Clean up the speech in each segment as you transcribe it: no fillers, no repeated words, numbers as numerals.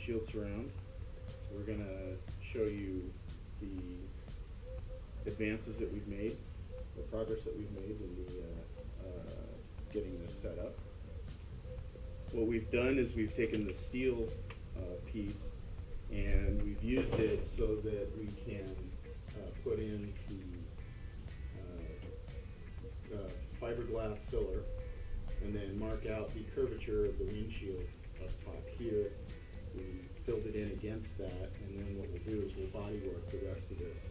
windshield surround. We're going to show you the advances that we've made, the progress that we've made in getting this set up. What we've done is we've taken the steel piece and we've used it so that we can put in the fiberglass filler and then mark out the curvature of the windshield up top here. We filled it in against that, and then what we'll do is we'll body work the rest of this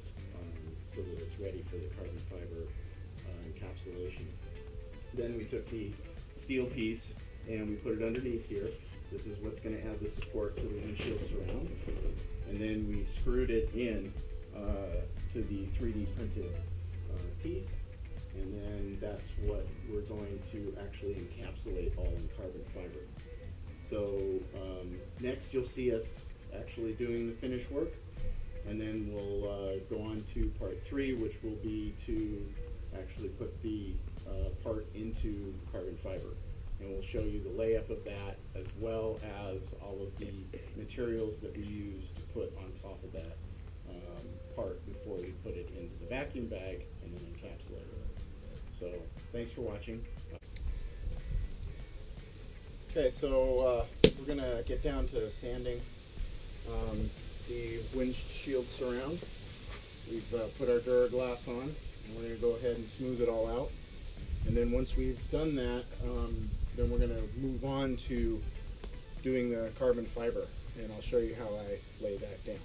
so that it's ready for the carbon fiber encapsulation. Then we took the steel piece and we put it underneath here. This is what's going to add the support to the windshield surround. And then we screwed it in to the 3D printed piece. And then that's what we're going to actually encapsulate all in carbon fiber. So next you'll see us actually doing the finish work. And then we'll go on to part 3, which will be to actually put the part into carbon fiber. And we'll show you the layup of that as well as all of the materials that we use to put on top of that part before we put it into the vacuum bag and then encapsulate it. So thanks for watching. Okay, so we're going to get down to sanding the windshield surround. We've put our Duraglass on, and we're going to go ahead and smooth it all out. And then once we've done that, then we're going to move on to doing the carbon fiber, and I'll show you how I lay that down.